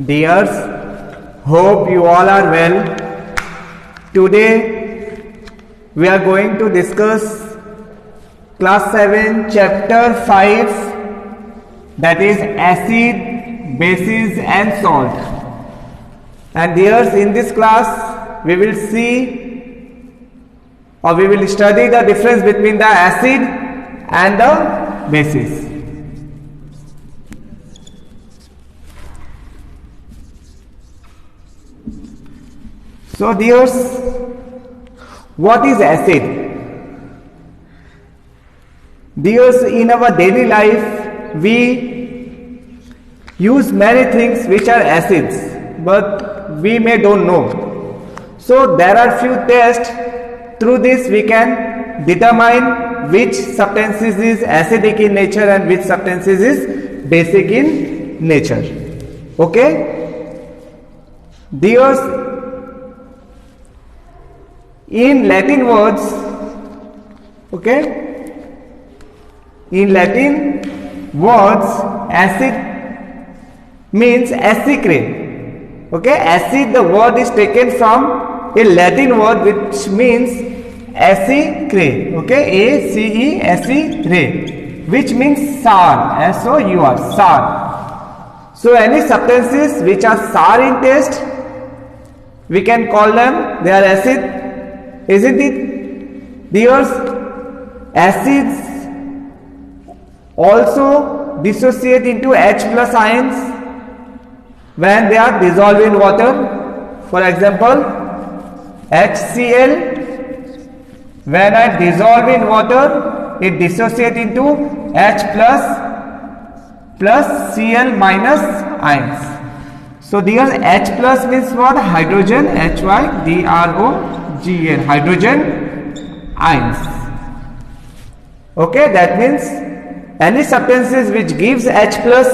Dears, hope you all are well. Today we are going to discuss class 7 chapter 5, that is acid, bases and salt. And dears, in this class we will see or we will study the difference between the acid and the bases. So dears, what is acid? Dears, in our daily life we use many things which are acids, but we may don't know. So there are few tests. Through this we can determine which substances is acidic in nature and which substances is basic in nature. Okay? Dears, in Latin words, okay, in Latin words, acid means acicre. Okay, acid, the word is taken from a Latin word which means acicre. Okay, A-C-E, acicre, which means sour, S-O-U-R, sour. So any substances which are sour in taste, we can call them, they are acid. Isn't it? Dears, acids also dissociate into H plus ions when they are dissolved in water. For example, HCl, when I dissolve in water, it dissociates into H plus Cl minus ions. So dears, H plus means what? Hydrogen, H-Y-D-R-O Gn, hydrogen ions. Okay, that means any substances which gives H plus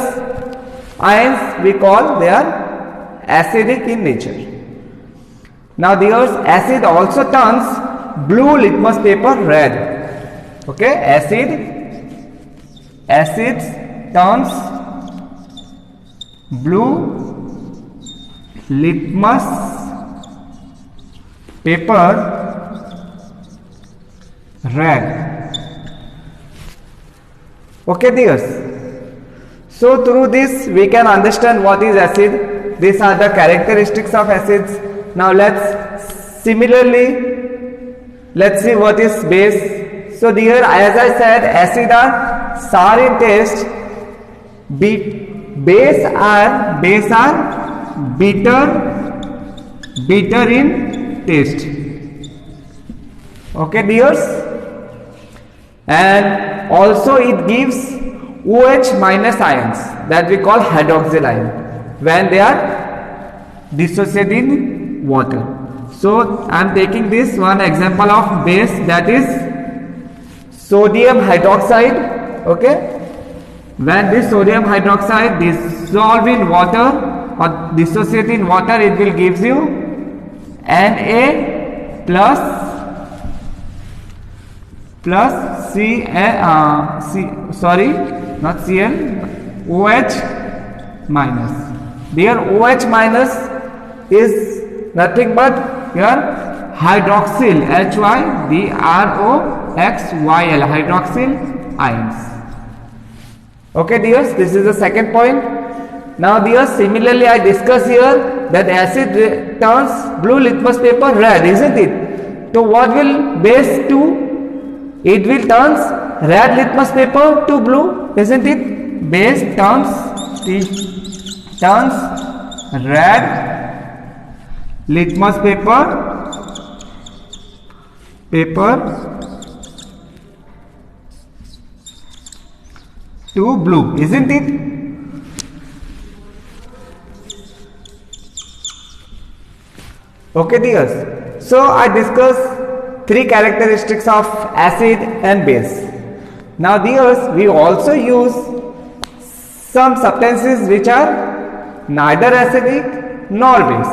ions we call they are acidic in nature. Now dears, acid also turns blue litmus paper red. Okay, acid turns blue litmus paper red. Okay dears, so through this we can understand what is acid. These are the characteristics of acids. Now let's see what is base. So dear, as I said, acid are sour in taste, base are bitter in taste. Okay dears, and also it gives OH minus ions that we call hydroxyl ion when they are dissociated in water. So I am taking this one example of base, that is sodium hydroxide. Okay, when this sodium hydroxide dissolve in water or dissociate in water, it will gives you Na plus OH minus. Here OH minus is nothing but your hydroxyl, H-Y-D-R-O-X-Y-L, hydroxyl ions. Okay dears, this is the second point. Now dears, similarly I discuss here that acid turns blue litmus paper red, isn't it? So what will base do? It will turns red litmus paper to blue, isn't it? Base turns red litmus paper to blue, isn't it? Okay dears, so I discussed three characteristics of acid and base. Now dears, we also use some substances which are neither acidic nor base.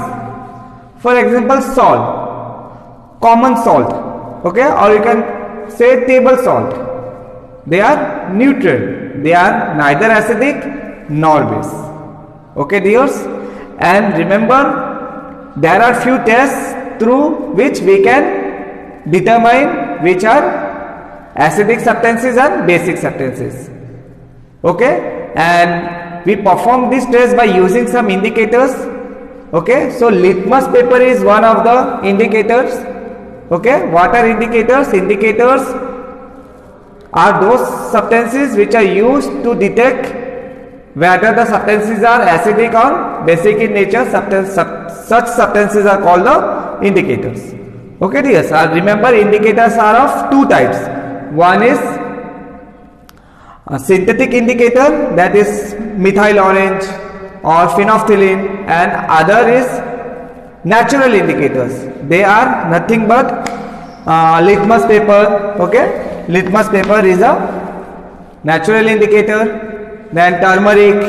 For example, salt, common salt, okay, or you can say table salt. They are neutral, they are neither acidic nor base. Okay dears, And remember, there are few tests through which we can determine which are acidic substances and basic substances. Okay, and we perform this test by using some indicators. Okay, so litmus paper is one of the indicators. Okay, what are indicators? Indicators are those substances which are used to detect whether the substances are acidic or basic in nature. Such substances are called the indicators. Okay dear, so remember, indicators are of two types. One is a synthetic indicator, that is methyl orange or phenolphthalein, and other is natural indicators. They are nothing but litmus paper. Okay, litmus paper is a natural indicator. Then turmeric,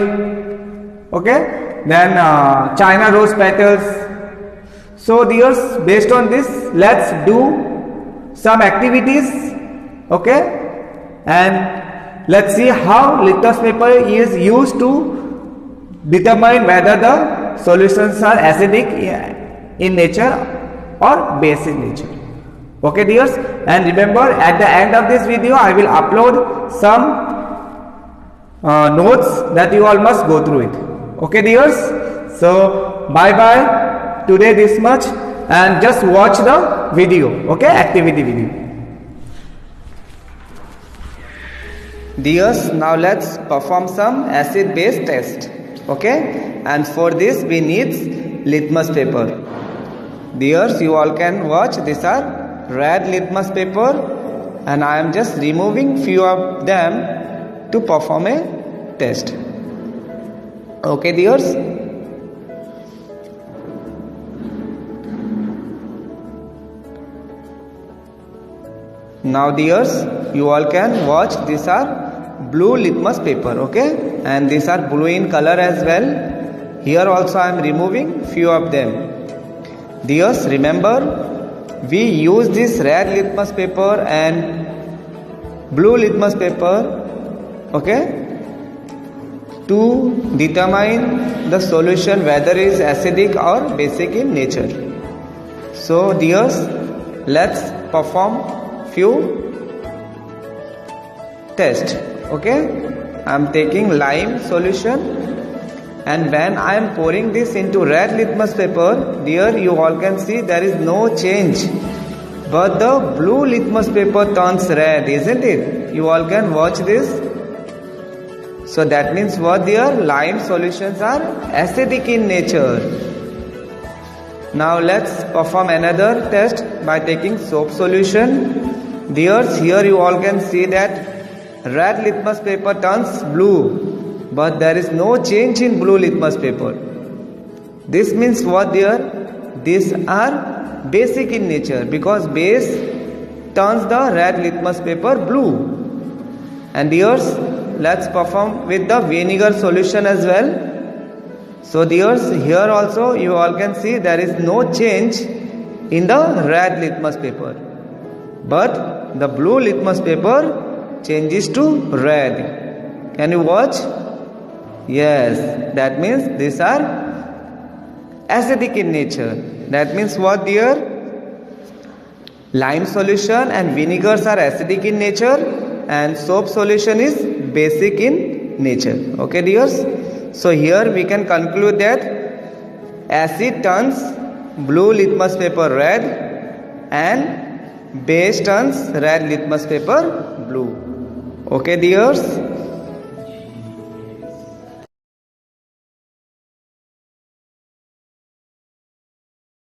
okay, then China rose petals. So dears, based on this, let's do some activities, okay, and let's see how litmus paper is used to determine whether the solutions are acidic in nature or base in nature. Okay dears, and remember, at the end of this video I will upload some notes that you all must go through it. Okay dears, so bye bye, today this much, and just watch the video, okay, activity video. Dears, now let's perform some acid base test. Okay, and for this we need litmus paper. Dears, you all can watch, these are red litmus paper, and I am just removing few of them to perform a test. Okay dears, now dears, you all can watch, these are blue litmus paper. Okay, and these are blue in color as well. Here also I am removing few of them. Dears, remember, we use this red litmus paper and blue litmus paper, okay, to determine the solution whether it is acidic or basic in nature. So dears, let's perform few tests. Okay, I am taking lime solution, and when I am pouring this into red litmus paper, dear, you all can see there is no change, but the blue litmus paper turns red, isn't it? You all can watch this. So that means what, dear? Lime solutions are acidic in nature. Now let's perform another test by taking soap solution. Dears, here you all can see that red litmus paper turns blue, but there is no change in blue litmus paper. This means what, dear? These are basic in nature, because base turns the red litmus paper blue. And dears, let's perform with the vinegar solution as well. So dears, here also you all can see there is no change in the red litmus paper, but the blue litmus paper changes to red. Can you watch? Yes, that means these are acidic in nature. That means what, dear? Lime solution and vinegars are acidic in nature, and soap solution is basic in nature. Okay dears, so here we can conclude that acid turns blue litmus paper red and base turns red litmus paper blue. Okay dears.